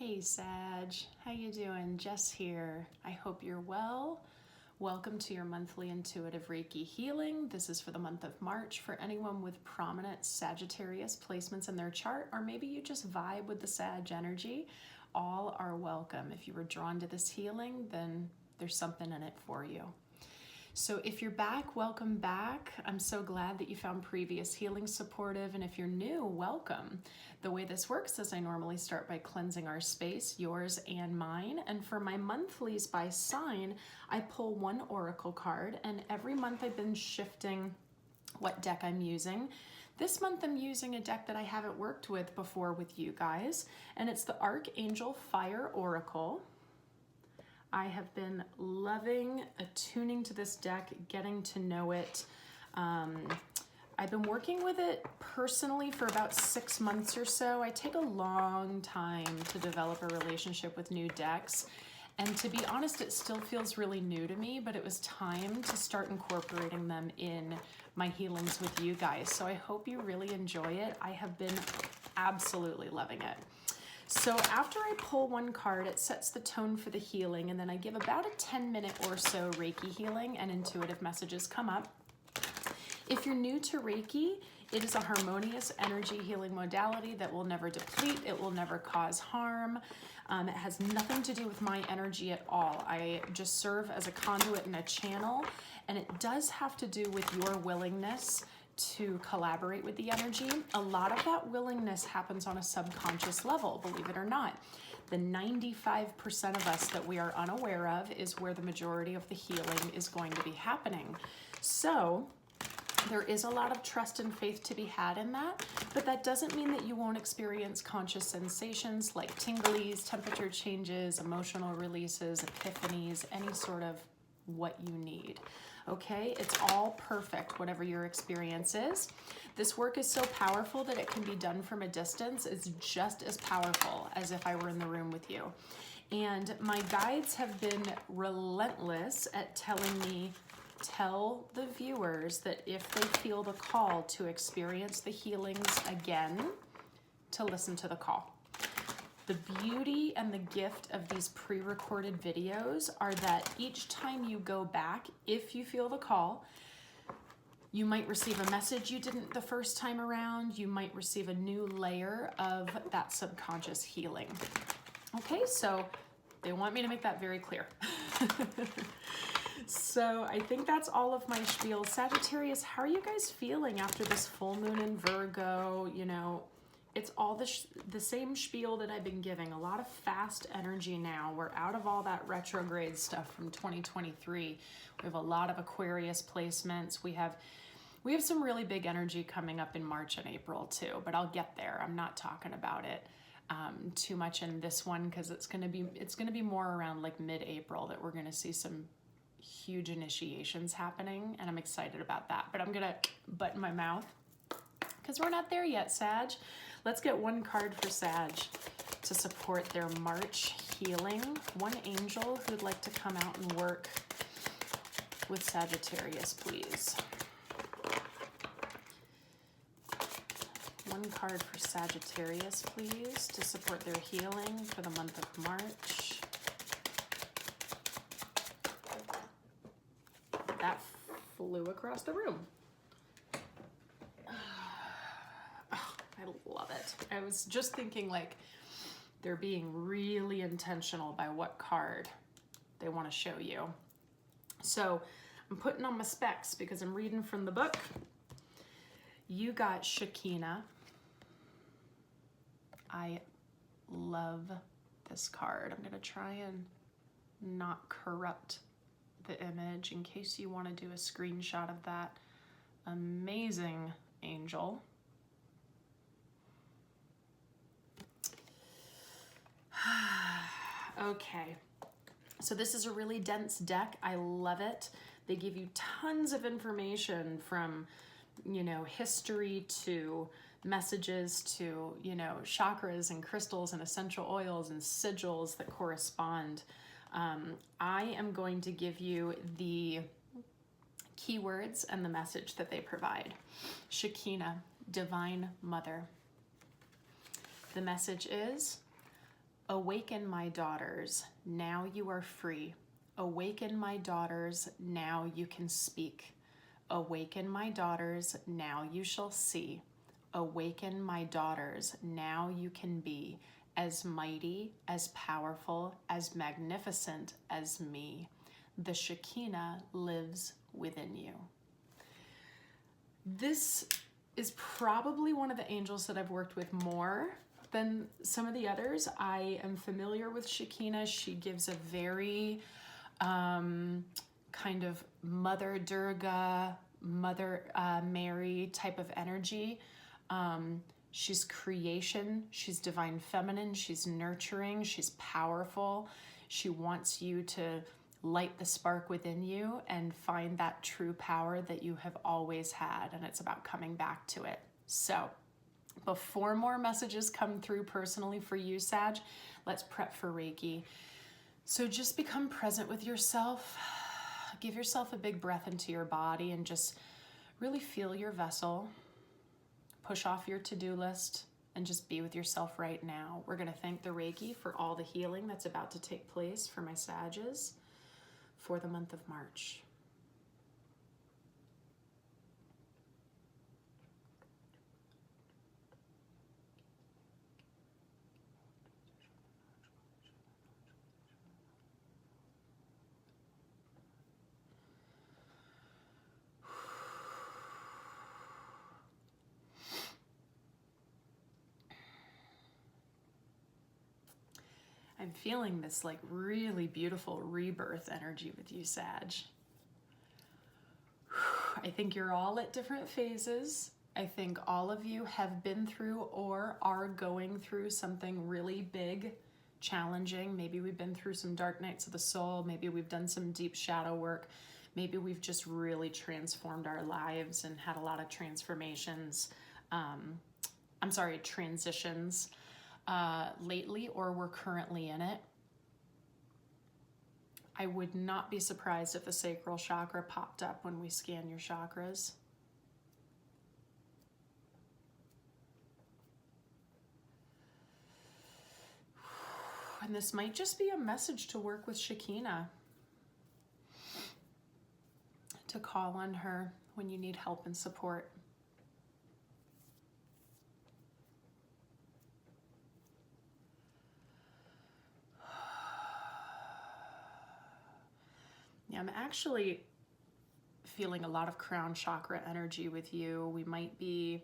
Hey Sag, how you doing? Jess here. I hope you're well. Welcome to your monthly intuitive Reiki healing. This is for the month of March for anyone with prominent Sagittarius placements in their chart, or maybe you just vibe with the Sag energy. All are welcome. If you were drawn to this healing, then there's something in it for you. So if you're back, welcome back. I'm so glad that you found previous healing supportive, and if you're new, welcome. The way this works is I normally start by cleansing our space, yours and mine, and for my monthlies by sign, I pull one oracle card, and every month I've been shifting what deck I'm using. This month I'm using a deck that I haven't worked with before with you guys, and it's the Archangel Fire Oracle. I have been loving attuning to this deck, getting to know it. I've been working with it personally for about 6 months or so. I take a long time to develop a relationship with new decks. And to be honest, it still feels really new to me, but it was time to start incorporating them in my healings with you guys. So I hope you really enjoy it. I have been absolutely loving it. So after I pull one card, it sets the tone for the healing, and then I give about a 10-minute or so Reiki healing and intuitive messages come up. If you're new to Reiki, it is a harmonious energy healing modality that will never deplete, it will never cause harm. It has nothing to do with my energy at all. I just serve as a conduit and a channel, and it does have to do with your willingness to collaborate with the energy. A lot of that willingness happens on a subconscious level, believe it or not. The 95% of us that we are unaware of is where the majority of the healing is going to be happening. So there is a lot of trust and faith to be had in that, but that doesn't mean that you won't experience conscious sensations like tinglies, temperature changes, emotional releases, epiphanies, any sort of what you need. Okay, it's all perfect, whatever your experience is. This work is so powerful that it can be done from a distance. It's just as powerful as if I were in the room with you. And my guides have been relentless at telling me, tell the viewers that if they feel the call to experience the healings again, to listen to the call. The beauty and the gift of these pre-recorded videos are that each time you go back, if you feel the call, you might receive a message you didn't the first time around. You might receive a new layer of that subconscious healing. Okay, so they want me to make that very clear. So I think that's all of my spiel. Sagittarius, how are you guys feeling after this full moon in Virgo? You know, it's all the same spiel that I've been giving. A lot of fast energy now. We're out of all that retrograde stuff from 2023. We have a lot of Aquarius placements. We have some really big energy coming up in March and April too, but I'll get there. I'm not talking about it too much in this one because it's gonna be more around like mid-April that we're gonna see some huge initiations happening, and I'm excited about that. But I'm gonna button my mouth because we're not there yet, Sag. Let's get one card for Sag to support their March healing. One angel who'd like to come out and work with Sagittarius, please. One card for Sagittarius, please, to support their healing for the month of March. That flew across the room. I love it. I was just thinking like they're being really intentional by what card they want to show you. So I'm putting on my specs because I'm reading from the book. You got Shekinah. I love this card. I'm going to try and not corrupt the image in case you want to do a screenshot of that amazing angel. Okay, so this is a really dense deck. I love it. They give you tons of information from, you know, history to messages to, you know, chakras and crystals and essential oils and sigils that correspond. I am going to give you the keywords and the message that they provide. Shekinah, Divine Mother. The message is, Awaken, my daughters, now you are free. Awaken, my daughters, now you can speak. Awaken, my daughters, now you shall see. Awaken, my daughters, now you can be as mighty, as powerful, as magnificent as me. The Shekinah lives within you. This is probably one of the angels that I've worked with more than some of the others. I am familiar with Shekinah. She gives a very kind of Mother Durga, Mother Mary type of energy. She's creation, she's divine feminine, she's nurturing, she's powerful. She wants you to light the spark within you and find that true power that you have always had, and it's about coming back to it. So before more messages come through personally for you, Sag, let's prep for Reiki. So just become present with yourself. Give yourself a big breath into your body and just really feel your vessel. Push off your to-do list and just be with yourself right now. We're going to thank the Reiki for all the healing that's about to take place for my Sages for the month of March. I'm feeling this like really beautiful rebirth energy with you, Sag. I think you're all at different phases. I think all of you have been through or are going through something really big, challenging. Maybe we've been through some dark nights of the soul. Maybe we've done some deep shadow work. Maybe we've just really transformed our lives and had a lot of transformations. Transitions lately, or we're currently in it. I would not be surprised if the sacral chakra popped up when we scan your chakras. And this might just be a message to work with Shekinah, to call on her when you need help and support. Yeah, I'm actually feeling a lot of crown chakra energy with you. We might be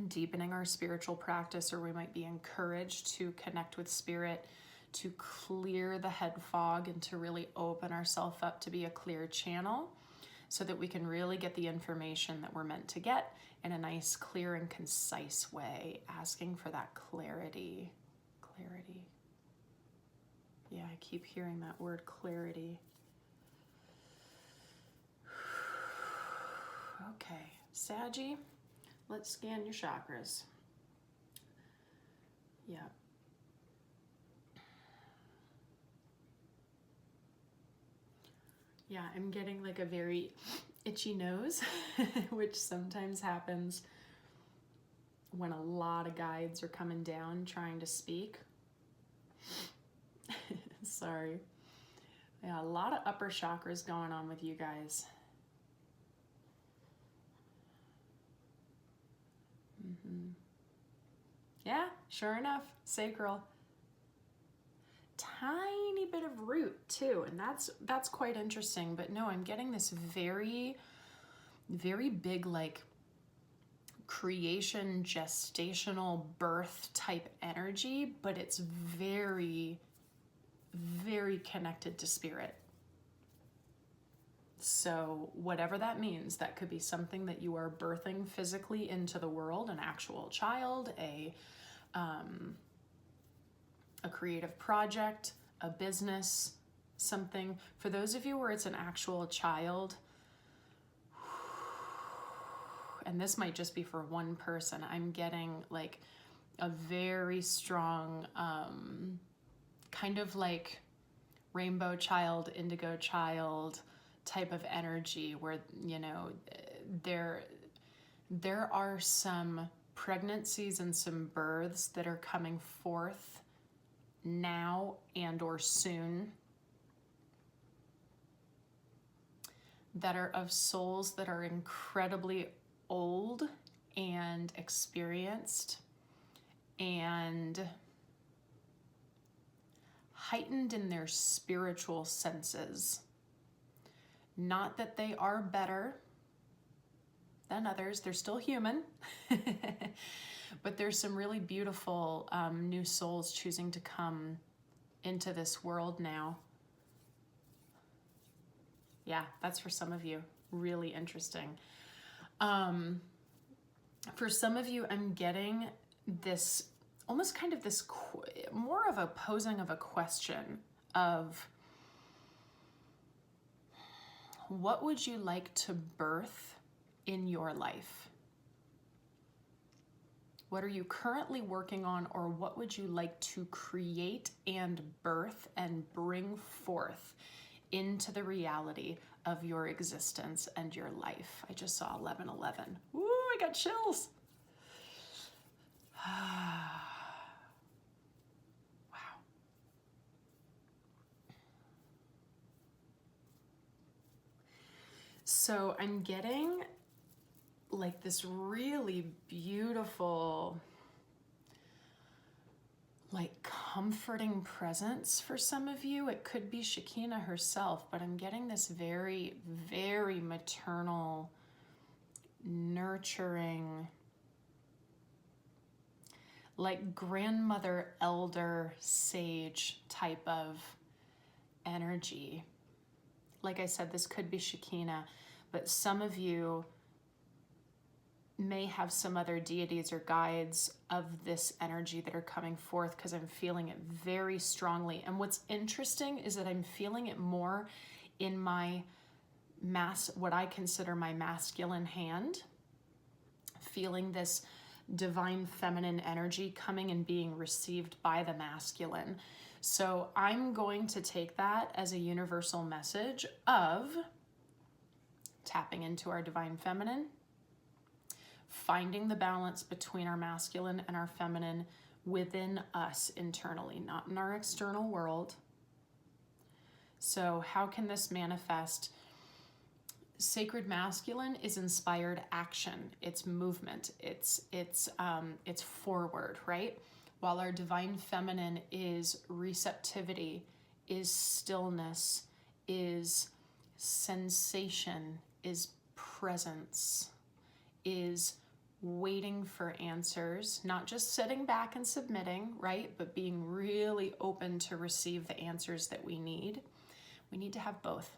deepening our spiritual practice, or we might be encouraged to connect with spirit, to clear the head fog and to really open ourselves up to be a clear channel so that we can really get the information that we're meant to get in a nice, clear, and concise way, asking for that clarity. Clarity. Yeah, I keep hearing that word, clarity. Okay, Saggy, let's scan your chakras. Yeah. Yeah, I'm getting like a very itchy nose, which sometimes happens when a lot of guides are coming down trying to speak. Sorry. Yeah, a lot of upper chakras going on with you guys. Yeah, sure enough, sacral. Tiny bit of root too, and that's quite interesting. But no, I'm getting this very, very big like creation, gestational birth type energy, but it's very, very connected to spirit. So whatever that means, that could be something that you are birthing physically into the world, an actual child, a creative project, a business, something. For those of you where it's an actual child, and this might just be for one person, I'm getting like a very strong kind of like rainbow child, indigo child type of energy where, you know, there are some pregnancies and some births that are coming forth now and or soon that are of souls that are incredibly old and experienced and heightened in their spiritual senses. Not that they are better than others, they're still human, but there's some really beautiful new souls choosing to come into this world now. Yeah, that's for some of you. Really interesting. For some of you, I'm getting this, almost kind of this, more of a posing of a question of, what would you like to birth in your life? What are you currently working on, or what would you like to create and birth and bring forth into the reality of your existence and your life? I just saw 1111. Ooh, I got chills. Wow. So I'm getting like this really beautiful, like comforting presence for some of you. It could be Shekinah herself, but I'm getting this very, very maternal, nurturing, like grandmother, elder, sage type of energy. Like I said, this could be Shekinah, but some of you may have some other deities or guides of this energy that are coming forth, because I'm feeling it very strongly. And what's interesting is that I'm feeling it more in my what I consider my masculine hand, feeling this divine feminine energy coming and being received by the masculine. So I'm going to take that as a universal message of tapping into our divine feminine, finding the balance between our masculine and our feminine within us internally, not in our external world. So how can this manifest? Sacred masculine is inspired action. It's movement. It's forward, right? While our divine feminine is receptivity, is stillness, is sensation, is presence, is waiting for answers, not just sitting back and submitting, right? But being really open to receive the answers that we need. We need to have both.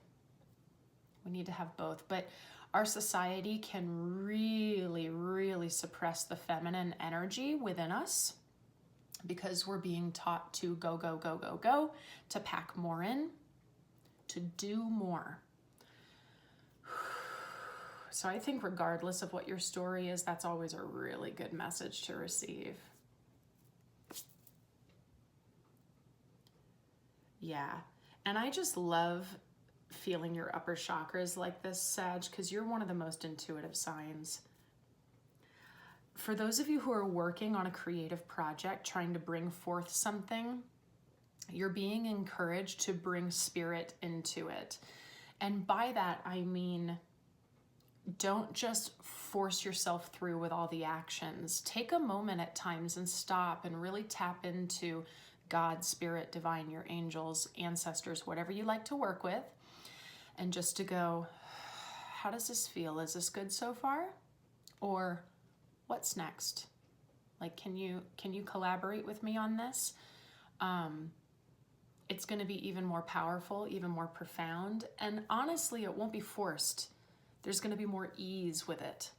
We need to have both. But our society can really, really suppress the feminine energy within us because we're being taught to go, go, go, go, go, to pack more in, to do more. So I think regardless of what your story is, that's always a really good message to receive. Yeah. And I just love feeling your upper chakras like this, Sag, because you're one of the most intuitive signs. For those of you who are working on a creative project, trying to bring forth something, you're being encouraged to bring spirit into it. And by that, I mean, don't just force yourself through with all the actions. Take a moment at times and stop and really tap into God, spirit, divine, your angels, ancestors, whatever you like to work with. And just to go, how does this feel? Is this good so far? Or what's next? Like, can you collaborate with me on this? It's going to be even more powerful, even more profound. And honestly, it won't be forced. There's going to be more ease with it.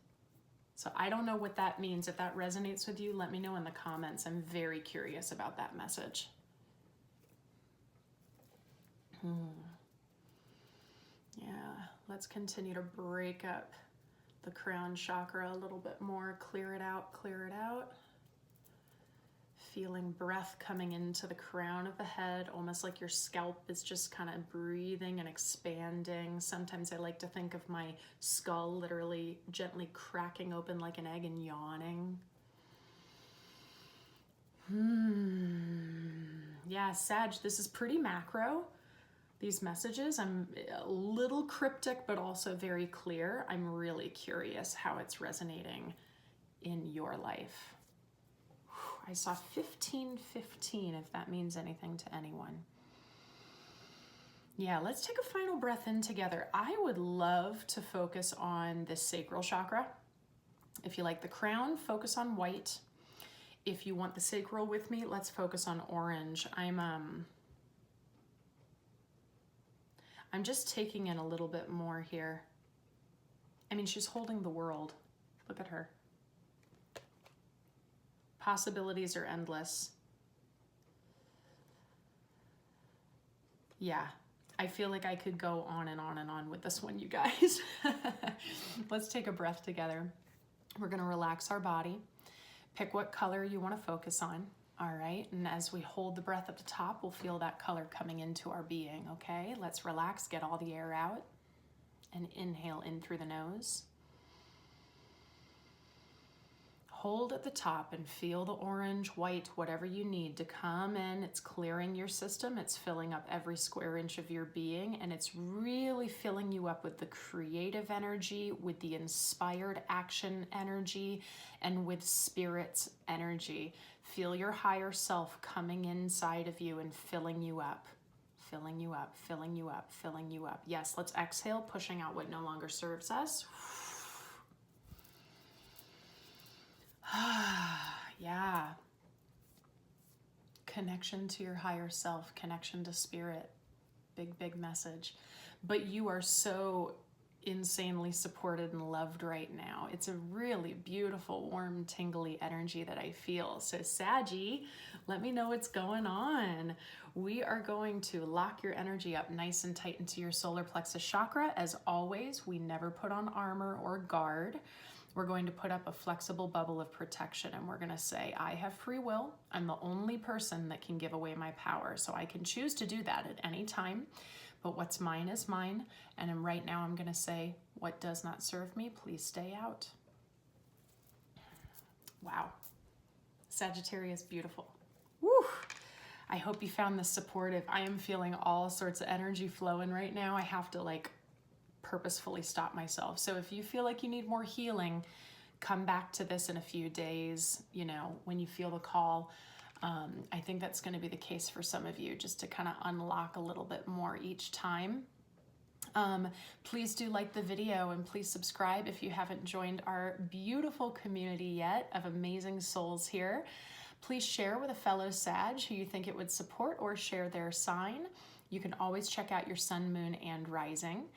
So I don't know what that means. If that resonates with you, let me know in the comments. I'm very curious about that message. Yeah, let's continue to break up the crown chakra a little bit more. Clear it out, clear it out. Feeling breath coming into the crown of the head, almost like your scalp is just kind of breathing and expanding. Sometimes I like to think of my skull literally gently cracking open like an egg and yawning. Yeah, Sag, this is pretty macro, these messages. I'm a little cryptic, but also very clear. I'm really curious how it's resonating in your life. I saw 1515, if that means anything to anyone. Yeah, let's take a final breath in together. I would love to focus on the sacral chakra. If you like the crown, focus on white. If you want the sacral with me, let's focus on orange. I'm just taking in a little bit more here. I mean, she's holding the world. Look at her. Possibilities are endless. Yeah, I feel like I could go on and on and on with this one, you guys. Let's take a breath together. We're gonna relax our body. Pick what color you wanna focus on, all right? And as we hold the breath at the top, we'll feel that color coming into our being, okay? Let's relax, get all the air out, and inhale in through the nose. Hold at the top and feel the orange, white, whatever you need to come in. It's clearing your system. It's filling up every square inch of your being, and it's really filling you up with the creative energy, with the inspired action energy, and with spirit's energy. Feel your higher self coming inside of you and filling you up, filling you up, filling you up, filling you up. Yes, let's exhale, pushing out what no longer serves us. Yeah. Connection to your higher self, connection to spirit. Big, big message. But you are so insanely supported and loved right now. It's a really beautiful, warm, tingly energy that I feel. So Saggy, let me know what's going on. We are going to lock your energy up nice and tight into your solar plexus chakra. As always, we never put on armor or guard. We're going to put up a flexible bubble of protection, and we're going to say, I have free will. I'm the only person that can give away my power. So I can choose to do that at any time, but what's mine is mine. And right now I'm going to say, what does not serve me, please stay out. Wow. Sagittarius, beautiful. Woo! I hope you found this supportive. I am feeling all sorts of energy flowing right now. I have to purposefully stop myself. So if you feel like you need more healing, come back to this in a few days, when you feel the call. I think that's going to be the case for some of you, just to kind of unlock a little bit more each time. Please do like the video, and please subscribe if you haven't joined our beautiful community yet of amazing souls here. Please share with a fellow Sag who you think it would support, or share their sign. You can always check out your sun, moon, and rising.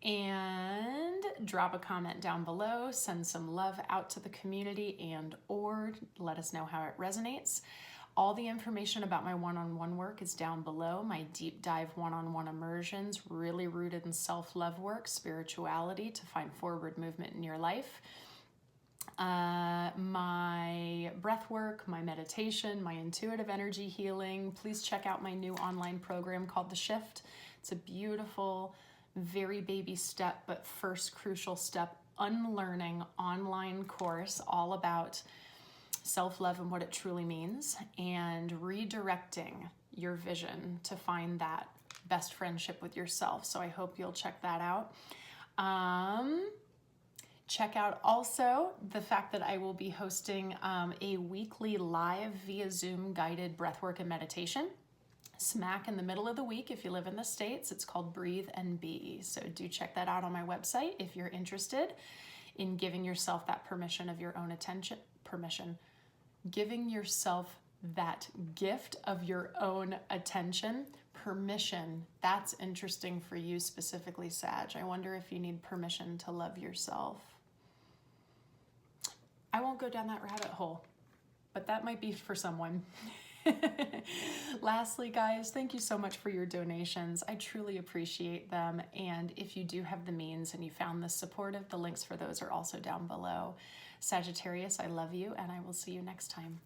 And drop a comment down below, send some love out to the community, and or let us know how it resonates. All the information about my one-on-one work is down below. My deep dive one-on-one immersions, really rooted in self-love work, spirituality to find forward movement in your life. My breath work, my meditation, my intuitive energy healing. Please check out my new online program called The Shift. It's a beautiful, very baby step, but first crucial step, unlearning online course all about self-love and what it truly means, and redirecting your vision to find that best friendship with yourself. So I hope you'll check that out. Check out also the fact that I will be hosting a weekly live via Zoom guided breathwork and meditation smack in the middle of the week. If you live in the States, it's called Breathe and Be. So do check that out on my website if you're interested in giving yourself that permission of your own attention, giving yourself that gift of your own attention, permission. That's interesting for you specifically, Sag. I wonder if you need permission to love yourself. I won't go down that rabbit hole, but that might be for someone. Lastly, guys, thank you so much for your donations. I truly appreciate them. And if you do have the means and you found this supportive, the links for those are also down below. Sagittarius, I love you, and I will see you next time.